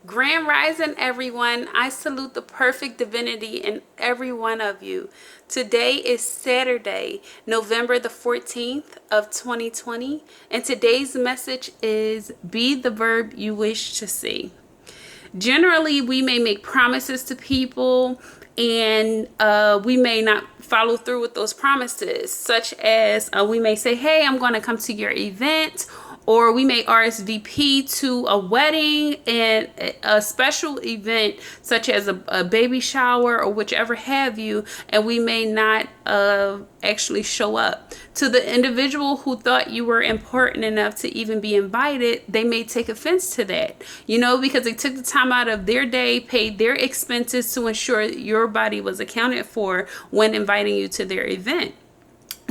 Grand Rising, everyone. I salute the perfect divinity in every one of you. Today is Saturday, November the 14th of 2020, and today's message is be the verb you wish to see. Generally, we may make promises to people and we may not follow through with those promises, such as we may say, hey, I'm going to come to your event, or we may RSVP to a wedding and a special event such as a baby shower or whichever have you, and we may not actually show up. To the individual who thought you were important enough to even be invited, they may take offense to that, because they took the time out of their day, paid their expenses to ensure your body was accounted for when inviting you to their event.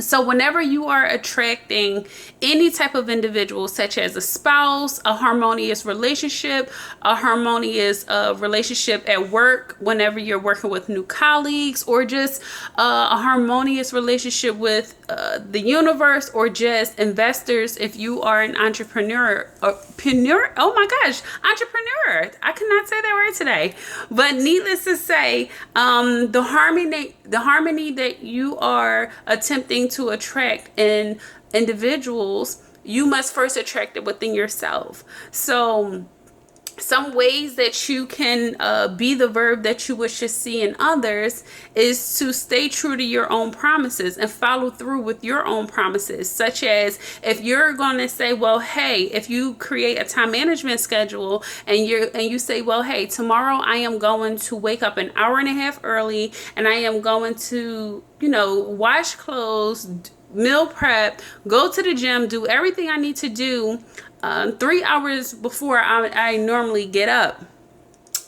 So whenever you are attracting any type of individual, such as a spouse, a harmonious relationship at work, whenever you're working with new colleagues, or just a harmonious relationship with the universe, or just investors, if you are an entrepreneur, entrepreneur, I cannot say that word today. But needless to say, the harmony that you are attempting to attract in individuals, you must first attract it within yourself. So some ways that you can be the verb that you wish to see in others is to stay true to your own promises and follow through with your own promises, such as if you're going to say, well, hey, if you create a time management schedule and you say, well, hey, tomorrow I am going to wake up an hour and a half early and I am going to, wash clothes, meal prep, go to the gym, do everything I need to do 3 hours before I normally get up,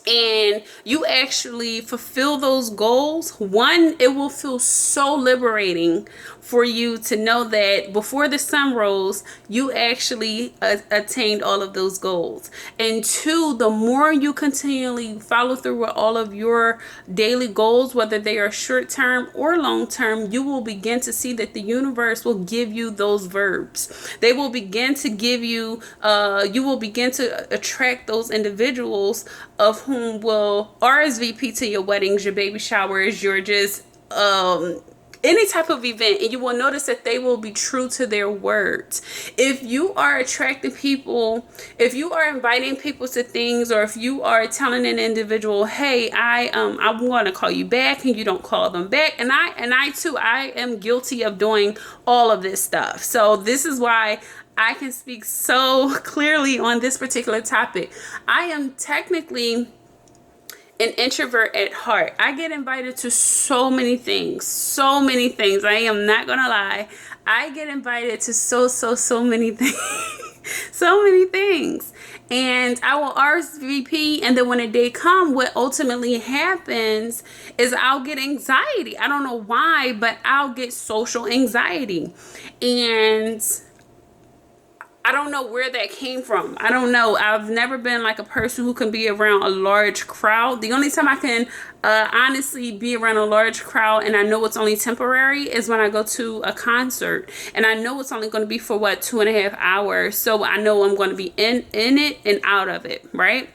and you actually fulfill those goals, one, it will feel so liberating for you to know that before the sun rose, you actually attained all of those goals. And two, the more you continually follow through with all of your daily goals, whether they are short-term or long-term, you will begin to see that the universe will give you those verbs. They will begin to give you, you will begin to attract those individuals of whom will RSVP to your weddings, your baby showers, your just any type of event, and you will notice that they will be true to their words. If you are attracting people, if you are inviting people to things, or if you are telling an individual, hey, I'm going to call you back, and you don't call them back, and I too, I am guilty of doing all of this stuff. So this is why I can speak so clearly on this particular topic. I am technically an introvert at heart. I get invited to so many things. I am not gonna lie. I get invited to so many things. So many things. And I will RSVP, and then when a day comes, what ultimately happens is I'll get anxiety. I don't know why, but I'll get social anxiety. And I don't know where that came from. I don't know. I've never been like a person who can be around a large crowd. The only time I can honestly be around a large crowd and I know it's only temporary is when I go to a concert. And I know it's only going to be for 2.5 hours. So I know I'm going to be in it and out of it, right?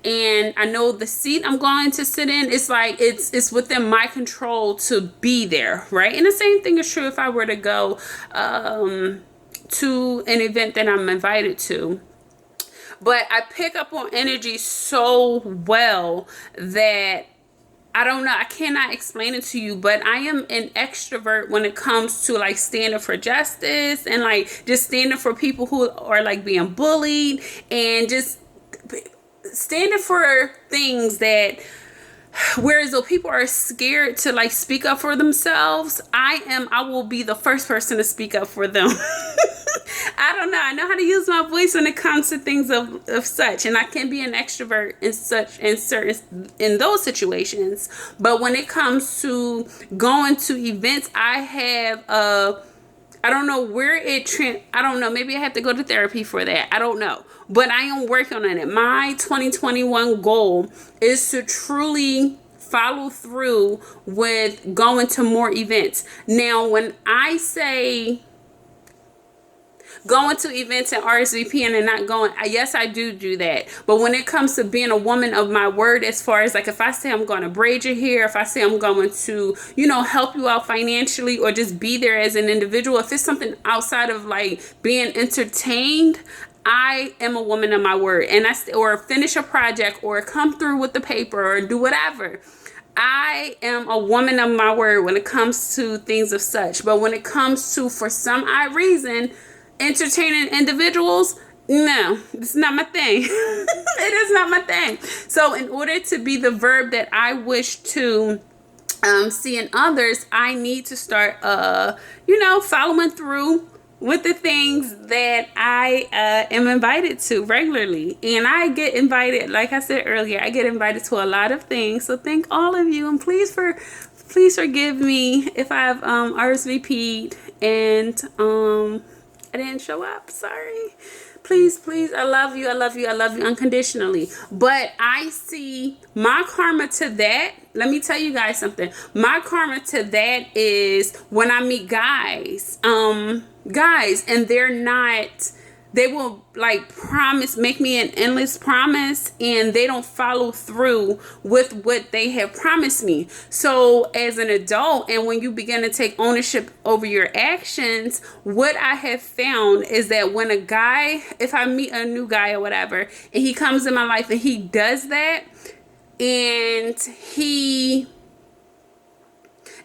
And I know the seat I'm going to sit in, it's like it's within my control to be there, right? And the same thing is true if I were to go to an event that I'm invited to. But I pick up on energy so well that I don't know, I cannot explain it to you, but I am an extrovert when it comes to like standing for justice and like just standing for people who are like being bullied, and just standing for things that, whereas though people are scared to like speak up for themselves, I will be the first person to speak up for them. I don't know. I know how to use my voice when it comes to things of such, and I can be an extrovert in those situations. But when it comes to going to events, I have I don't know where I don't know. Maybe I have to go to therapy for that. I don't know. But I am working on it. My 2021 goal is to truly follow through with going to more events. Now, when I say going to events and RSVPing and not going. Yes, I do that. But when it comes to being a woman of my word, as far as like if I say I'm going to braid your hair, if I say I'm going to, you know, help you out financially or just be there as an individual, if it's something outside of like being entertained, I am a woman of my word. And or finish a project or come through with the paper or do whatever. I am a woman of my word when it comes to things of such. But when it comes to, for some odd reason, entertaining individuals, no, it's not my thing. It is not my thing. So in order to be the verb that I wish to see in others, I need to start, you know, following through with the things that I am invited to regularly. And I get invited, like I said earlier, I get invited to a lot of things. So thank all of you, and please forgive me if I've RSVP'd and I didn't show up. Sorry. Please, I love you unconditionally. But I see my karma to that. Let me tell you guys something. My karma to that is when I meet guys, and they will like make me an endless promise, and they don't follow through with what they have promised me. So as an adult, and when you begin to take ownership over your actions, what I have found is that when a guy, if I meet a new guy or whatever, and he comes in my life and he does that, and he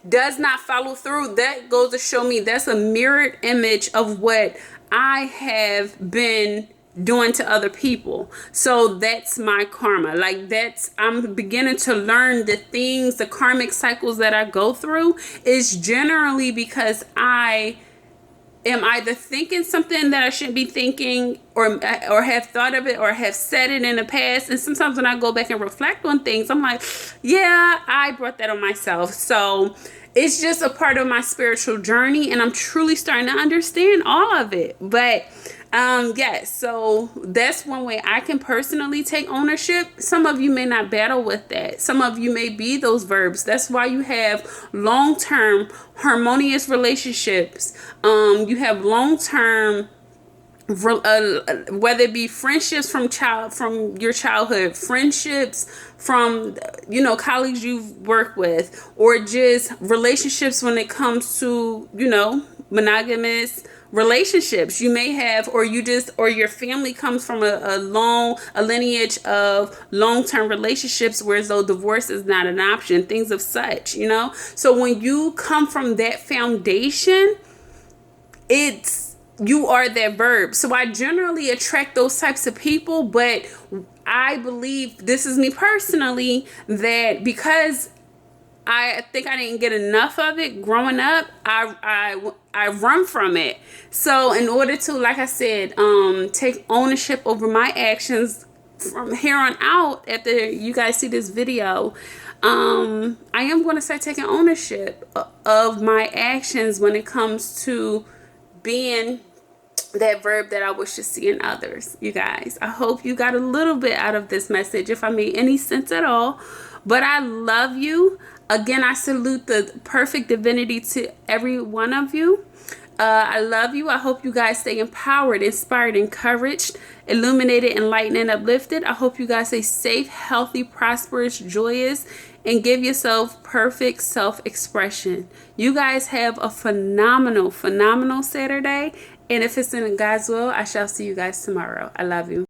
does not follow through, that goes to show me that's a mirrored image of what I have been doing to other people. So that's my karma. Like I'm beginning to learn the things, the karmic cycles that I go through is generally because I am either thinking something that I shouldn't be thinking, or have thought of it, or have said it in the past. And sometimes when I go back and reflect on things, I'm like, yeah, I brought that on myself. So it's just a part of my spiritual journey, and I'm truly starting to understand all of it. But yes, so that's one way I can personally take ownership. Some of you may not battle with that. Some of you may be those verbs. That's why you have long-term harmonious relationships. You have long-term, whether it be friendships from your childhood, friendships from, you know, colleagues you've worked with, or just relationships when it comes to, you know, monogamous relationships you may have, or your family comes from a lineage of long-term relationships where though divorce is not an option, things of such, you know. So when you come from that foundation, you are that verb. So I generally attract those types of people, but I believe, this is me personally, that because I think I didn't get enough of it growing up, I run from it. So in order to, like I said, take ownership over my actions from here on out, after you guys see this video, I am going to start taking ownership of my actions when it comes to being that verb that I wish to see in others. You guys, I hope you got a little bit out of this message, if I made any sense at all. But I love you. Again, I salute the perfect divinity to every one of you. I love you. I hope you guys stay empowered, inspired, encouraged, illuminated, enlightened, and uplifted. I hope you guys stay safe, healthy, prosperous, joyous, and give yourself perfect self-expression. You guys have a phenomenal Saturday. And if it's in God's will, I shall see you guys tomorrow. I love you.